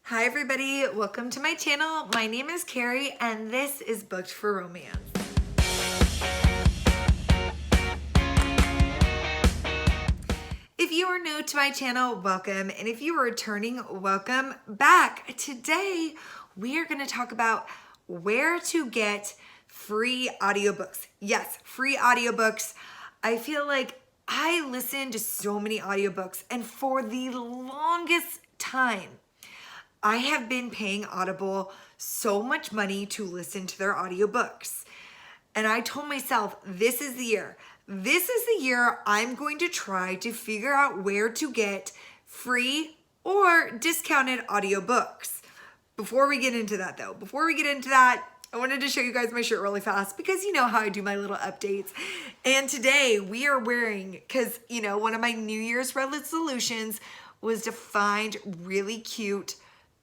Hi everybody, welcome to my channel. My name is Carrie and this is Booked for Romance. If you are new to my channel, welcome. And if you are returning, welcome back. Today, we are going to talk about where to get free audiobooks. Yes, free audiobooks. I feel like I listen to so many audiobooks, and for the longest time, I have been paying Audible so much money to listen to their audiobooks. And I told myself, this is the year. This is the year I'm going to try to figure out where to get free or discounted audiobooks. Before we get into that, I wanted to show you guys my shirt really fast because you know how I do my little updates. And today we are wearing, because one of my New Year's resolutions was to find really cute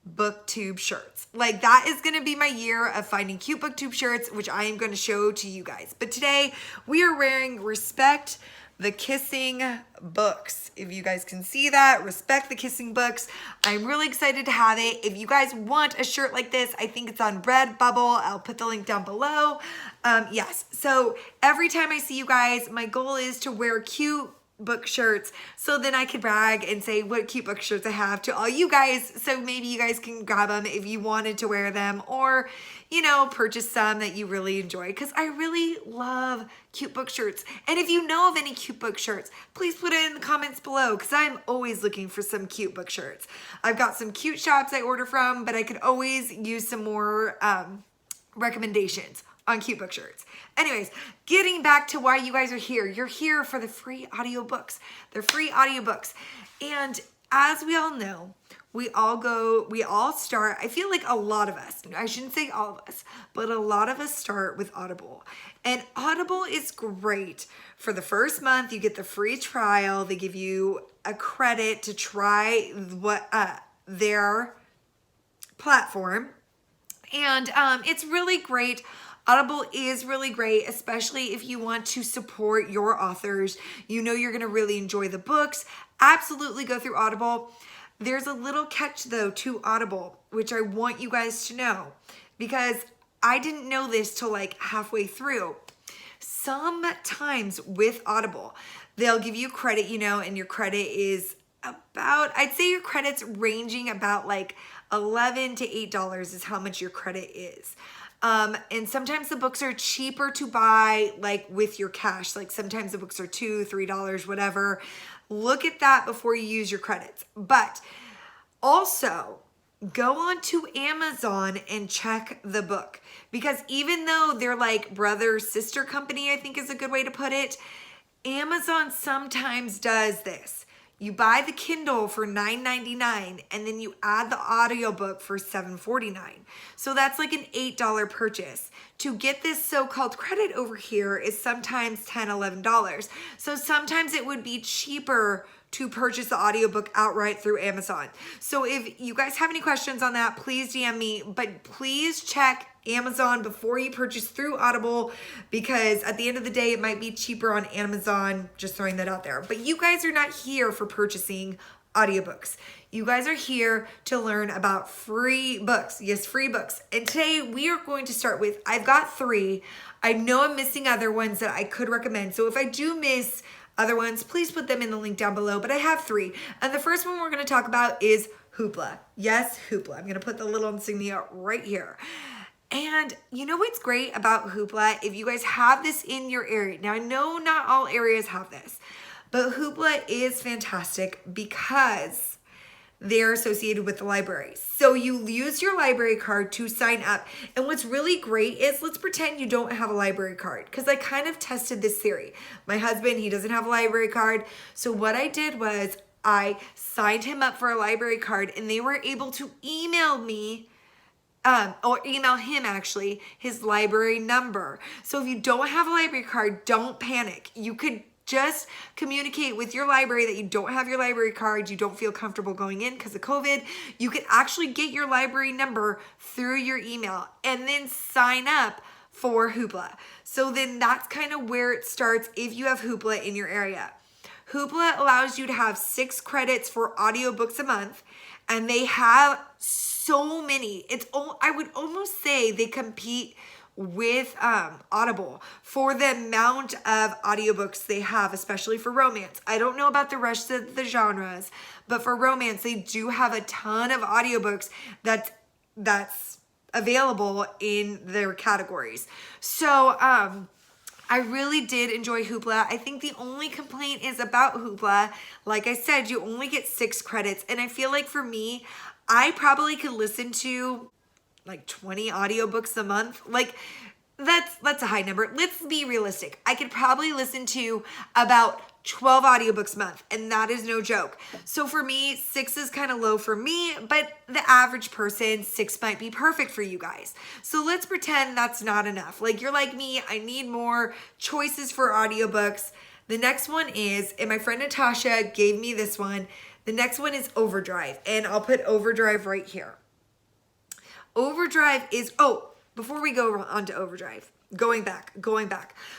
booktube shirts. Like, that is going to be my year of finding cute booktube shirts, which I am going to show to you guys. But today we are wearing Respect the Kissing Books. If you guys can see that, Respect the Kissing Books. I'm really excited to have it. If you guys want a shirt like this, I think it's on Redbubble. I'll put the link down below. Yes, so every time I see you guys, my goal is to wear cute book shirts so then I could brag and say what cute book shirts I have to all you guys, so maybe you guys can grab them if you wanted to wear them, or purchase some that you really enjoy, because I really love cute book shirts. And if you know of any cute book shirts, please put it in the comments below, because I'm always looking for some cute book shirts. I've got some cute shops I order from, but I could always use some more recommendations on cute book shirts. Anyways, getting back to why you guys are here. You're here for the free audiobooks. They're free audiobooks. And as we all know, we all start, I feel like a lot of us, I shouldn't say all of us, but a lot of us start with Audible. And Audible is great. For the first month, you get the free trial. They give you a credit to try their platform. And it's really great. Audible is really great, especially if you want to support your authors. You know you're going to really enjoy the books. Absolutely go through Audible. There's a little catch, though, to Audible, which I want you guys to know, because I didn't know this till like halfway through. Sometimes with Audible, they'll give you credit, and your credit is about, I'd say your credit's ranging about like $11 to $8 is how much your credit is. And sometimes the books are cheaper to buy, like with your cash. Like sometimes the books are $2, $3, whatever. Look at that before you use your credits. But also go on to Amazon and check the book, because even though they're like brother sister company, I think is a good way to put it, Amazon sometimes does this. You buy the Kindle for $9.99 and then you add the audiobook for $7.49. So that's like an $8 purchase. To get this so-called credit over here is sometimes $10, $11. So sometimes it would be cheaper to purchase the audiobook outright through Amazon. So if you guys have any questions on that, please DM me, but please check Amazon before you purchase through Audible, because at the end of the day, it might be cheaper on Amazon. Just throwing that out there. But you guys are not here for purchasing audiobooks. You guys are here to learn about free books. Yes, free books. And today we are going to start with, I've got 3. I know I'm missing other ones that I could recommend. So if I do miss other ones, please put them in the link down below, but I have 3. And the first one we're going to talk about is Hoopla. Yes, Hoopla. I'm going to put the little insignia right here. And you know what's great about Hoopla? If you guys have this in your area, now I know not all areas have this, but Hoopla is fantastic because they're associated with the library. So you use your library card to sign up. And what's really great is, let's pretend you don't have a library card, because I kind of tested this theory. My husband, he doesn't have a library card. So what I did was I signed him up for a library card, and they were able to email me or email him actually his library number. So if you don't have a library card, don't panic. You could just communicate with your library that you don't have your library card, you don't feel comfortable going in because of COVID. You can actually get your library number through your email and then sign up for Hoopla. So then that's kind of where it starts if you have Hoopla in your area. Hoopla allows you to have 6 credits for audiobooks a month, and they have so many. I would almost say they compete with Audible for the amount of audiobooks they have, especially for romance. I don't know about the rest of the genres, but for romance, they do have a ton of audiobooks that's available in their categories. So I really did enjoy Hoopla. I think the only complaint is about Hoopla. Like I said, you only get 6 credits. And I feel like for me, I probably could listen to like 20 audiobooks a month. Like that's a high number. Let's be realistic. I could probably listen to about 12 audiobooks a month, and that is no joke. So for me, 6 is kind of low for me, but the average person, 6 might be perfect for you guys. So let's pretend that's not enough. Like you're like me, I need more choices for audiobooks. The next one is, and my friend Natasha gave me this one, the next one is Overdrive, and I'll put Overdrive right here. Overdrive is, before we go on to Overdrive, going back.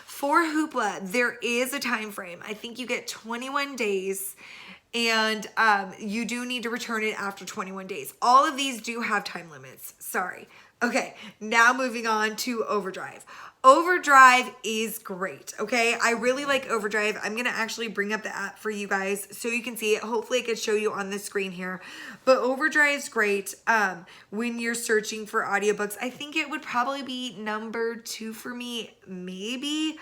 For Hoopla, there is a time frame. I think you get 21 days and you do need to return it after 21 days. All of these do have time limits. Sorry. Okay, now moving on to Overdrive. Overdrive is great, okay? I really like Overdrive. I'm gonna actually bring up the app for you guys so you can see it. Hopefully I could show you on the screen here. But Overdrive is great when you're searching for audiobooks. I think it would probably be number 2 for me, maybe,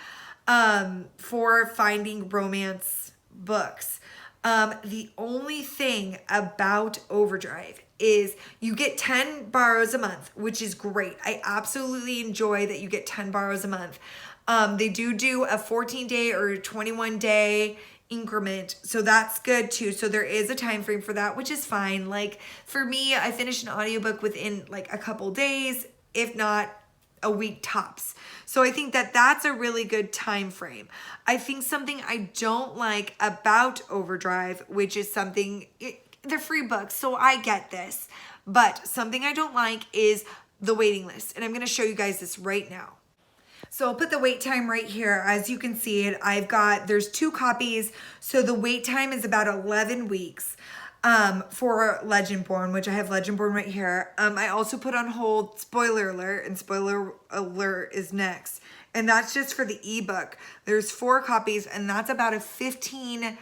for finding romance books. The only thing about Overdrive is you get 10 borrows a month, which is great. I absolutely enjoy that you get 10 borrows a month. They do a 14-day or 21-day increment, so that's good too. So there is a time frame for that, which is fine. Like for me, I finished an audiobook within like a couple days, if not a week tops. So I think that that's a really good time frame. I think something I don't like about Overdrive, which is something, they're free books, so I get this. But something I don't like is the waiting list. And I'm going to show you guys this right now. So I'll put the wait time right here. As you can see it, there's 2 copies. So the wait time is about 11 weeks. For Legendborn, which I have Legendborn right here. I also put on hold Spoiler Alert, and Spoiler Alert is next. And that's just for the ebook. There's 4 copies, and that's about a 15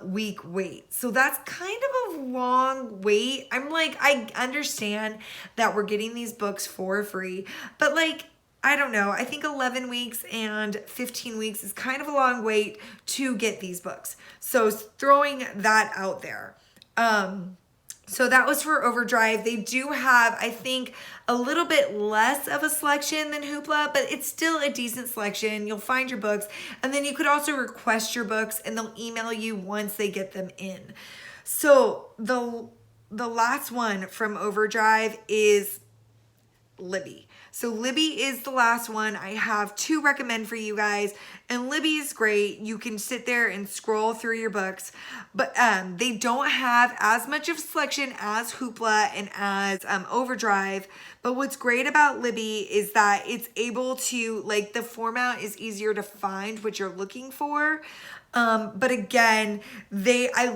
week wait. So that's kind of a long wait. I understand that we're getting these books for free, but like, I don't know. I think 11 weeks and 15 weeks is kind of a long wait to get these books. So throwing that out there. So that was for Overdrive. They do have, I think, a little bit less of a selection than Hoopla, but it's still a decent selection. You'll find your books, and then you could also request your books, and they'll email you once they get them in. So the last one from Overdrive is Libby. So Libby is the last one. I have 2 recommend for you guys, and Libby is great. You can sit there and scroll through your books, but they don't have as much of a selection as Hoopla and as Overdrive. But what's great about Libby is that it's able to, like, the format is easier to find what you're looking for. But again, I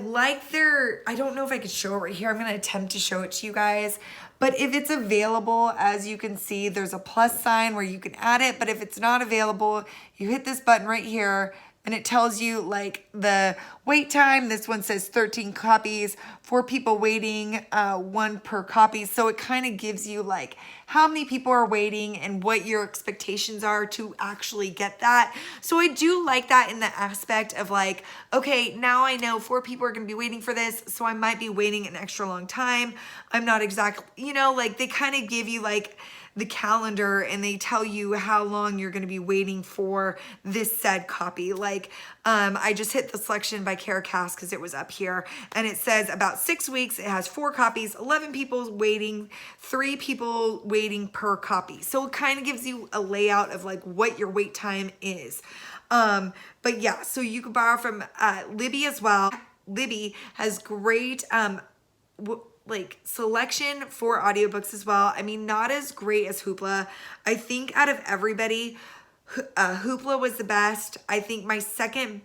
don't know if I could show it right here. I'm going to attempt to show it to you guys. But if it's available, as you can see, there's a plus sign where you can add it. But if it's not available, you hit this button right here, and it tells you like the wait time. This one says 13 copies, 4 people waiting, 1 per copy. So it kind of gives you like how many people are waiting and what your expectations are to actually get that. So I do like that in the aspect of like, okay, now I know 4 people are going to be waiting for this, so I might be waiting an extra long time. I'm not exactly, like they kind of give you like the calendar, and they tell you how long you're going to be waiting for this said copy. Like, I just hit the selection by Caracast because it was up here, and it says about 6 weeks. It has 4 copies, 11 people waiting, 3 people waiting per copy. So it kind of gives you a layout of like what your wait time is. But yeah, so you can borrow from Libby as well. Libby has great like selection for audiobooks as well. I mean, not as great as Hoopla. I think out of everybody, Hoopla was the best. I think my second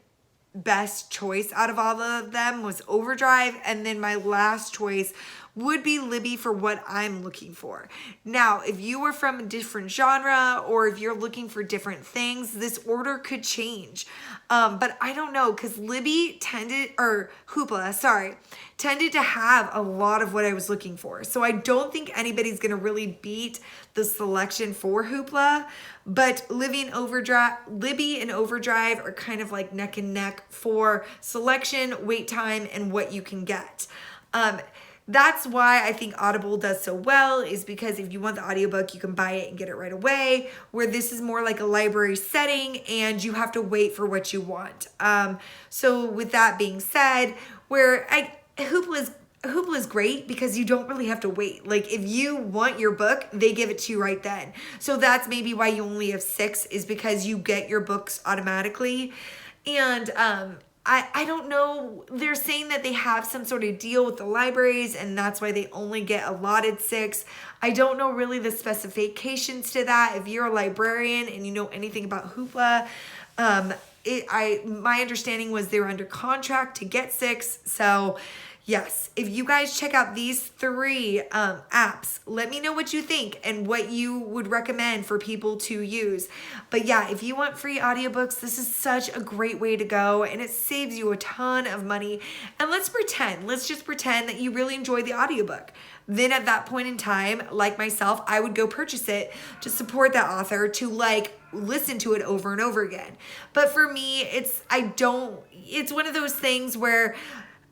best choice out of all of them was Overdrive, and then my last choice would be Libby for what I'm looking for. Now, if you were from a different genre or if you're looking for different things, this order could change. But I don't know, because Libby tended to have a lot of what I was looking for. So I don't think anybody's going to really beat the selection for Hoopla, but Libby and Overdrive are kind of like neck and neck for selection, wait time, and what you can get. That's why I think Audible does so well, is because if you want the audiobook, you can buy it and get it right away, where this is more like a library setting and you have to wait for what you want. So with that being said, Hoopla is great because you don't really have to wait. Like if you want your book, they give it to you right then. So that's maybe why you only have 6, is because you get your books automatically. And I don't know, they're saying that they have some sort of deal with the libraries and that's why they only get allotted 6. I don't know really the specifications to that. If you're a librarian and you know anything about Hoopla, my understanding was they were under contract to get 6. So yes, if you guys check out these 3 apps, let me know what you think and what you would recommend for people to use. But yeah, if you want free audiobooks, this is such a great way to go, and it saves you a ton of money. And let's just pretend that you really enjoy the audiobook. Then at that point in time, like myself, I would go purchase it to support that author, to like listen to it over and over again. But for me, it's one of those things where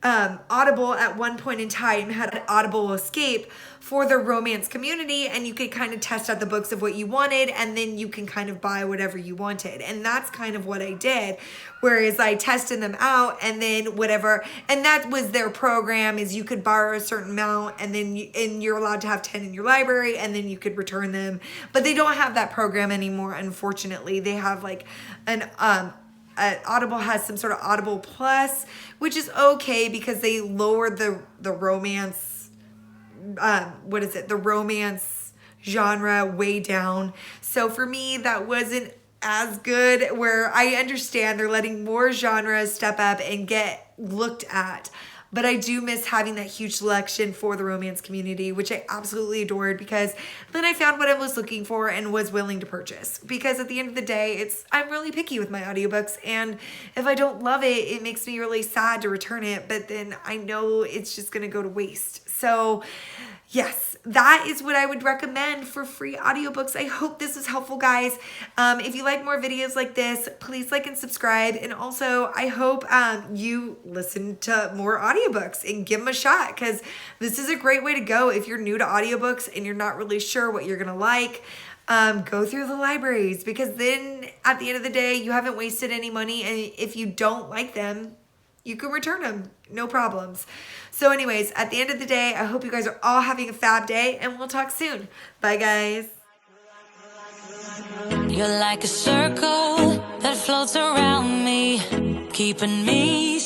Audible at one point in time had an Audible Escape for the romance community, and you could kind of test out the books of what you wanted, and then you can kind of buy whatever you wanted. And that's kind of what I did, whereas I tested them out, and then whatever, and that was their program, is you could borrow a certain amount, and then you're allowed to have 10 in your library, and then you could return them. But they don't have that program anymore, unfortunately. They have like an Audible has some sort of Audible Plus, which is okay because they lowered the romance, the romance genre way down. So for me, that wasn't as good, where I understand they're letting more genres step up and get looked at. But I do miss having that huge selection for the romance community, which I absolutely adored, because then I found what I was looking for and was willing to purchase. Because at the end of the day, I'm really picky with my audiobooks, and if I don't love it, it makes me really sad to return it, but then I know it's just gonna go to waste. So yes, that is what I would recommend for free audiobooks. I hope this was helpful, guys. If you like more videos like this, please like and subscribe. And also, I hope you listen to more audiobooks and give them a shot, because this is a great way to go if you're new to audiobooks and you're not really sure what you're going to like. Go through the libraries, because then at the end of the day, you haven't wasted any money. And if you don't like them, you can return them, no problems. So anyways, at the end of the day, I hope you guys are all having a fab day, and we'll talk soon. Bye, guys. You're like a circle that floats around me, keeping me